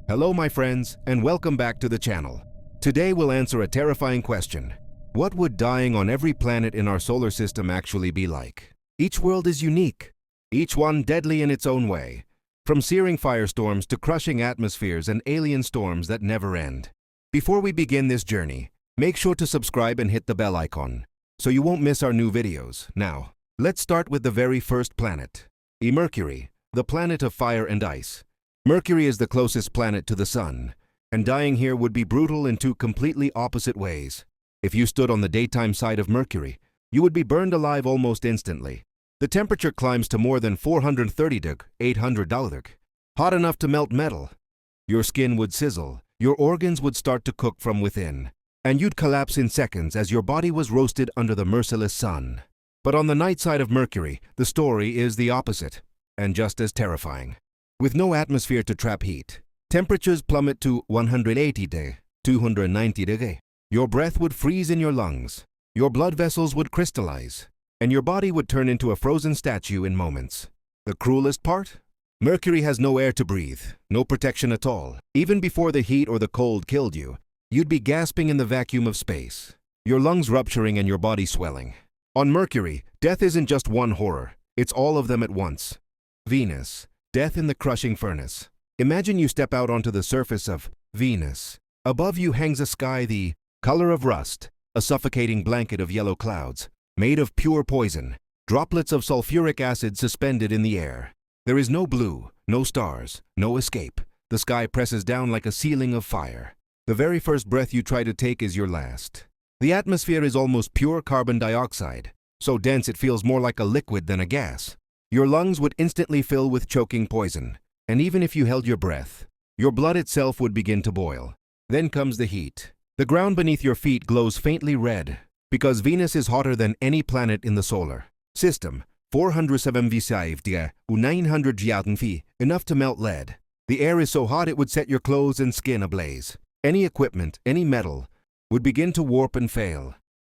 Hello my friends, and welcome back to the channel. Today we'll answer a terrifying question. What would dying on every planet in our solar system actually be like? Each world is unique, each one deadly in its own way. From searing firestorms to crushing atmospheres and alien storms that never end. Before we begin this journey, make sure to subscribe and hit the bell icon, so you won't miss our new videos. Now, let's start with the very first planet. Mercury, the planet of fire and ice. Mercury is the closest planet to the Sun, and dying here would be brutal in two completely opposite ways. If you stood on the daytime side of Mercury, you would be burned alive almost instantly. The temperature climbs to more than 430 deg, 800 deg, hot enough to melt metal. Your skin would sizzle, your organs would start to cook from within, and you'd collapse in seconds as your body was roasted under the merciless sun. But on the night side of Mercury, the story is the opposite, and just as terrifying. With no atmosphere to trap heat, temperatures plummet to 180 deg, 290 deg. Your breath would freeze in your lungs, your blood vessels would crystallize, and your body would turn into a frozen statue in moments. The cruelest part? Mercury has no air to breathe, no protection at all. Even before the heat or the cold killed you, you'd be gasping in the vacuum of space, your lungs rupturing and your body swelling. On Mercury, death isn't just one horror, it's all of them at once. Venus. Death in the crushing furnace. Imagine you step out onto the surface of Venus. Above you hangs a sky the color of rust, a suffocating blanket of yellow clouds, made of pure poison, droplets of sulfuric acid suspended in the air. There is no blue, no stars, no escape. The sky presses down like a ceiling of fire. The very first breath you try to take is your last. The atmosphere is almost pure carbon dioxide, so dense it feels more like a liquid than a gas. Your lungs would instantly fill with choking poison, and even if you held your breath, your blood itself would begin to boil. Then comes the heat. The ground beneath your feet glows faintly red, because Venus is hotter than any planet in the solar system. 475 deg, 900 feet, enough to melt lead. The air is so hot it would set your clothes and skin ablaze. Any equipment, any metal, would begin to warp and fail.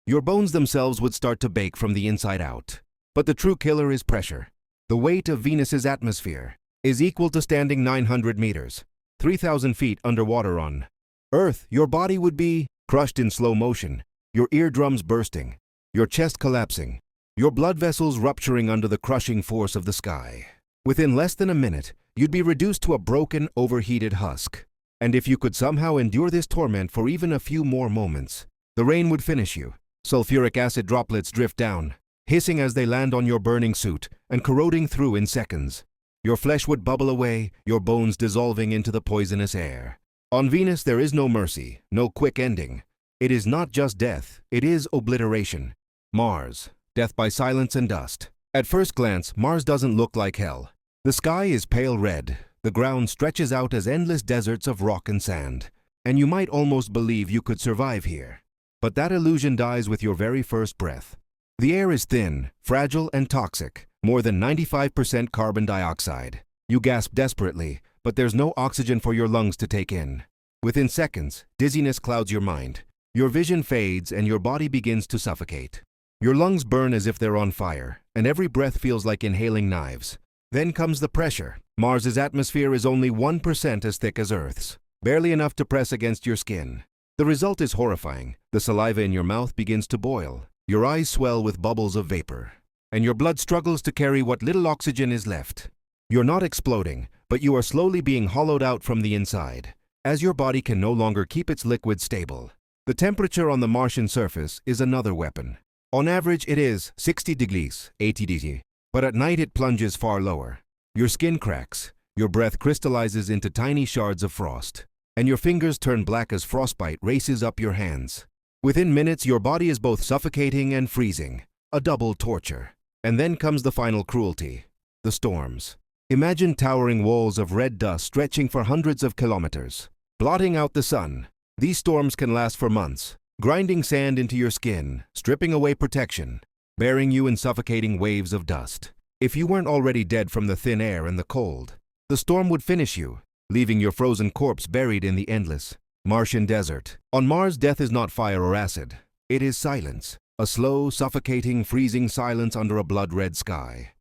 Your bones themselves would start to bake from the inside out. But the true killer is pressure. The weight of Venus's atmosphere is equal to standing 900 meters, 3,000 feet underwater on Earth. Your body would be crushed in slow motion, your eardrums bursting, your chest collapsing, your blood vessels rupturing under the crushing force of the sky. Within less than a minute, you'd be reduced to a broken, overheated husk. And if you could somehow endure this torment for even a few more moments, the rain would finish you. Sulfuric acid droplets drift down, hissing as they land on your burning suit and corroding through in seconds. Your flesh would bubble away, your bones dissolving into the poisonous air. On Venus there is no mercy, no quick ending. It is not just death, it is obliteration. Mars. Death by silence and dust. At first glance, Mars doesn't look like hell. The sky is pale red, the ground stretches out as endless deserts of rock and sand, and you might almost believe you could survive here. But that illusion dies with your very first breath. The air is thin, fragile, and toxic, more than 95% carbon dioxide. You gasp desperately, but there's no oxygen for your lungs to take in. Within seconds, dizziness clouds your mind. Your vision fades and your body begins to suffocate. Your lungs burn as if they're on fire, and every breath feels like inhaling knives. Then comes the pressure. Mars's atmosphere is only 1% as thick as Earth's, barely enough to press against your skin. The result is horrifying. The saliva in your mouth begins to boil. Your eyes swell with bubbles of vapor, and your blood struggles to carry what little oxygen is left. You're not exploding, but you are slowly being hollowed out from the inside, as your body can no longer keep its liquid stable. The temperature on the Martian surface is another weapon. On average, it is 60 degrees, 80 deg, but at night it plunges far lower. Your skin cracks, your breath crystallizes into tiny shards of frost, and your fingers turn black as frostbite races up your hands. Within minutes, your body is both suffocating and freezing, a double torture. And then comes the final cruelty, the storms. Imagine towering walls of red dust stretching for hundreds of kilometers, blotting out the sun. These storms can last for months, grinding sand into your skin, stripping away protection, burying you in suffocating waves of dust. If you weren't already dead from the thin air and the cold, the storm would finish you, leaving your frozen corpse buried in the endless Martian desert. On Mars, death is not fire or acid. It is silence, a slow, suffocating, freezing silence under a blood-red sky.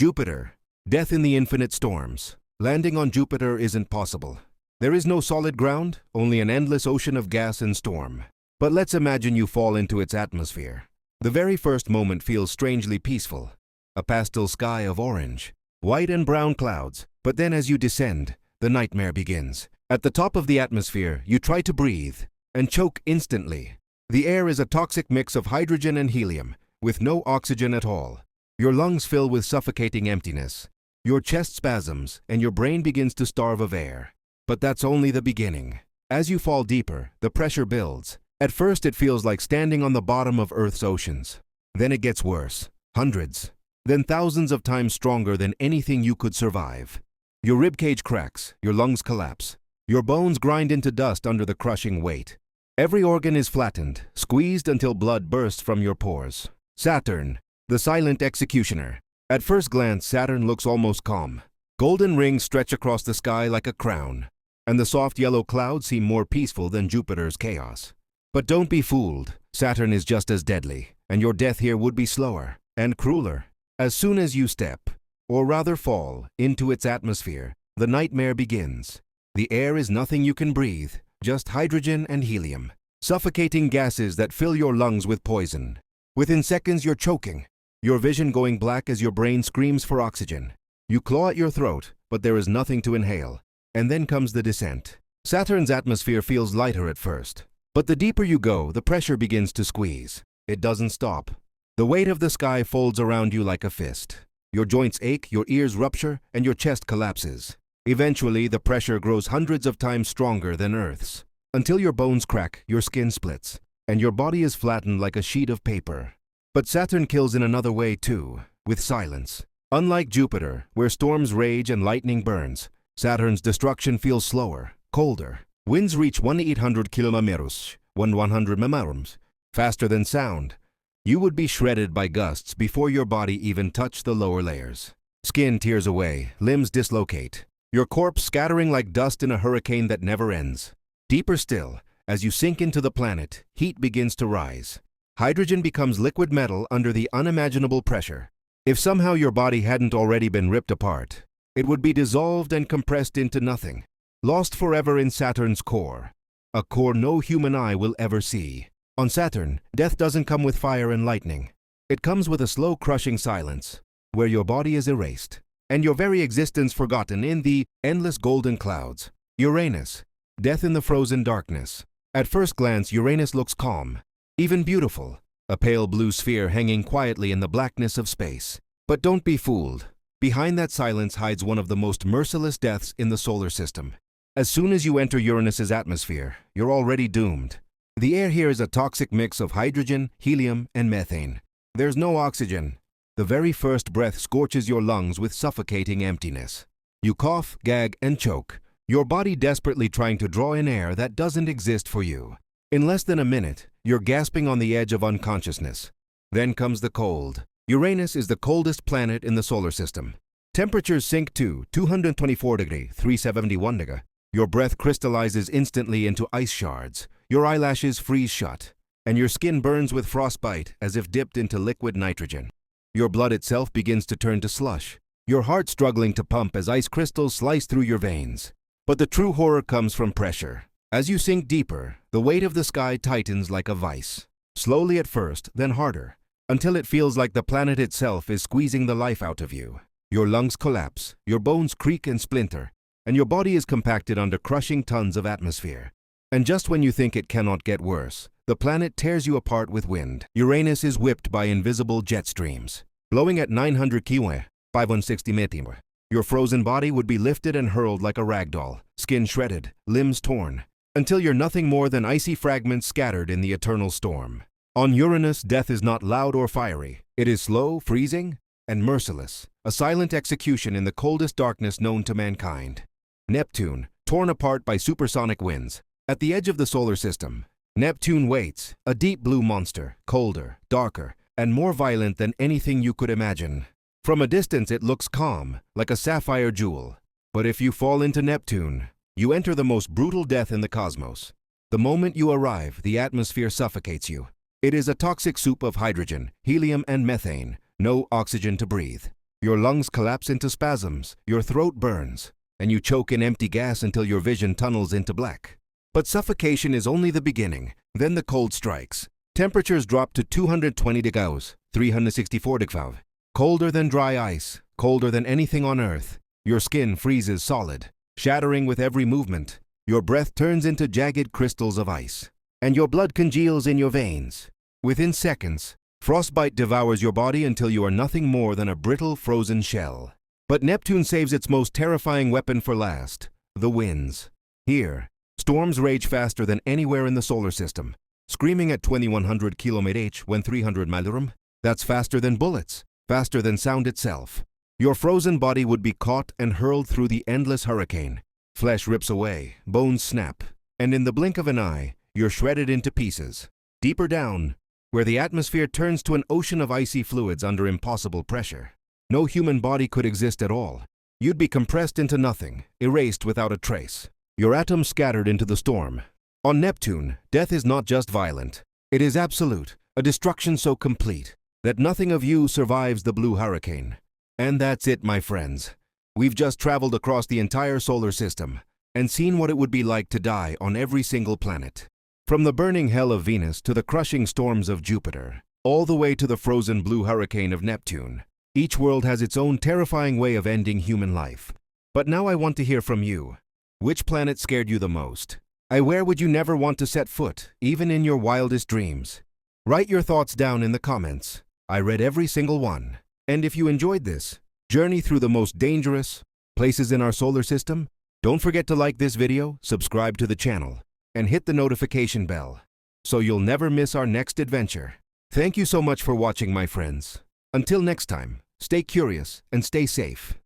Jupiter. Death in the infinite storms. Landing on Jupiter isn't possible. There is no solid ground, only an endless ocean of gas and storm. But let's imagine you fall into its atmosphere. The very first moment feels strangely peaceful. A pastel sky of orange, white and brown clouds. But then as you descend, the nightmare begins. At the top of the atmosphere, you try to breathe and choke instantly. The air is a toxic mix of hydrogen and helium, with no oxygen at all. Your lungs fill with suffocating emptiness. Your chest spasms, and your brain begins to starve of air. But that's only the beginning. As you fall deeper, the pressure builds. At first it feels like standing on the bottom of Earth's oceans. Then it gets worse. Hundreds, then thousands of times stronger than anything you could survive. Your ribcage cracks, your lungs collapse. Your bones grind into dust under the crushing weight. Every organ is flattened, squeezed until blood bursts from your pores. Saturn, the silent executioner. At first glance, Saturn looks almost calm. Golden rings stretch across the sky like a crown, and the soft yellow clouds seem more peaceful than Jupiter's chaos. But don't be fooled. Saturn is just as deadly, and your death here would be slower and crueler. As soon as you step, or rather fall, into its atmosphere, the nightmare begins. The air is nothing you can breathe, just hydrogen and helium, suffocating gases that fill your lungs with poison. Within seconds, you're choking, your vision going black as your brain screams for oxygen. You claw at your throat, but there is nothing to inhale. And then comes the descent. Saturn's atmosphere feels lighter at first. But the deeper you go, the pressure begins to squeeze. It doesn't stop. The weight of the sky folds around you like a fist. Your joints ache, your ears rupture, and your chest collapses. Eventually, the pressure grows hundreds of times stronger than Earth's, until your bones crack, your skin splits, and your body is flattened like a sheet of paper. But Saturn kills in another way too, with silence. Unlike Jupiter, where storms rage and lightning burns, Saturn's destruction feels slower, colder. Winds reach 1,800 kilometers, 100 mph, faster than sound. You would be shredded by gusts before your body even touched the lower layers. Skin tears away, limbs dislocate, your corpse scattering like dust in a hurricane that never ends. Deeper still, as you sink into the planet, heat begins to rise. Hydrogen becomes liquid metal under the unimaginable pressure. If somehow your body hadn't already been ripped apart, it would be dissolved and compressed into nothing, lost forever in Saturn's core, a core no human eye will ever see. On Saturn, death doesn't come with fire and lightning. It comes with a slow crushing silence, where your body is erased, and your very existence forgotten in the endless golden clouds. Uranus, death in the frozen darkness. At first glance, Uranus looks calm, even beautiful, a pale blue sphere hanging quietly in the blackness of space. But don't be fooled. Behind that silence hides one of the most merciless deaths in the solar system. As soon as you enter Uranus's atmosphere, you're already doomed. The air here is a toxic mix of hydrogen, helium, and methane. There's no oxygen. The very first breath scorches your lungs with suffocating emptiness. You cough, gag, and choke, your body desperately trying to draw in air that doesn't exist for you. In less than a minute, you're gasping on the edge of unconsciousness. Then comes the cold. Uranus is the coldest planet in the solar system. Temperatures sink to 224 degrees, 371 degrees. Your breath crystallizes instantly into ice shards. Your eyelashes freeze shut, and your skin burns with frostbite as if dipped into liquid nitrogen. Your blood itself begins to turn to slush, your heart struggling to pump as ice crystals slice through your veins. But the true horror comes from pressure. As you sink deeper, the weight of the sky tightens like a vice. Slowly at first, then harder, until it feels like the planet itself is squeezing the life out of you. Your lungs collapse, your bones creak and splinter, and your body is compacted under crushing tons of atmosphere. And just when you think it cannot get worse, the planet tears you apart with wind. Uranus is whipped by invisible jet streams, blowing at 900 km, 560 meters. Your frozen body would be lifted and hurled like a rag doll, skin shredded, limbs torn, until you're nothing more than icy fragments scattered in the eternal storm. On Uranus, death is not loud or fiery. It is slow, freezing, and merciless, a silent execution in the coldest darkness known to mankind. Neptune, torn apart by supersonic winds. At the edge of the solar system, Neptune waits, a deep blue monster, colder, darker, and more violent than anything you could imagine. From a distance it looks calm, like a sapphire jewel. But if you fall into Neptune, you enter the most brutal death in the cosmos. The moment you arrive, the atmosphere suffocates you. It is a toxic soup of hydrogen, helium, and methane, no oxygen to breathe. Your lungs collapse into spasms, your throat burns, and you choke in empty gas until your vision tunnels into black. But suffocation is only the beginning. Then the cold strikes. Temperatures drop to 220 degrees, 364 degrees. Colder than dry ice, colder than anything on Earth. Your skin freezes solid, shattering with every movement. Your breath turns into jagged crystals of ice, and your blood congeals in your veins. Within seconds, frostbite devours your body until you are nothing more than a brittle, frozen shell. But Neptune saves its most terrifying weapon for last, the winds. Here, storms rage faster than anywhere in the solar system, screaming at 2100 km/h when 300 mph. That's faster than bullets, faster than sound itself. Your frozen body would be caught and hurled through the endless hurricane. Flesh rips away, bones snap, and in the blink of an eye, you're shredded into pieces. Deeper down, where the atmosphere turns to an ocean of icy fluids under impossible pressure. No human body could exist at all. You'd be compressed into nothing, erased without a trace. Your atoms scattered into the storm. On Neptune, death is not just violent. It is absolute, a destruction so complete that nothing of you survives the blue hurricane. And that's it, my friends. We've just traveled across the entire solar system and seen what it would be like to die on every single planet. From the burning hell of Venus to the crushing storms of Jupiter, all the way to the frozen blue hurricane of Neptune. Each world has its own terrifying way of ending human life. But now I want to hear from you. Which planet scared you the most? Where would you never want to set foot, even in your wildest dreams? Write your thoughts down in the comments. I read every single one. And if you enjoyed this journey through the most dangerous places in our solar system, don't forget to like this video, subscribe to the channel, and hit the notification bell so you'll never miss our next adventure. Thank you so much for watching, my friends. Until next time, stay curious and stay safe.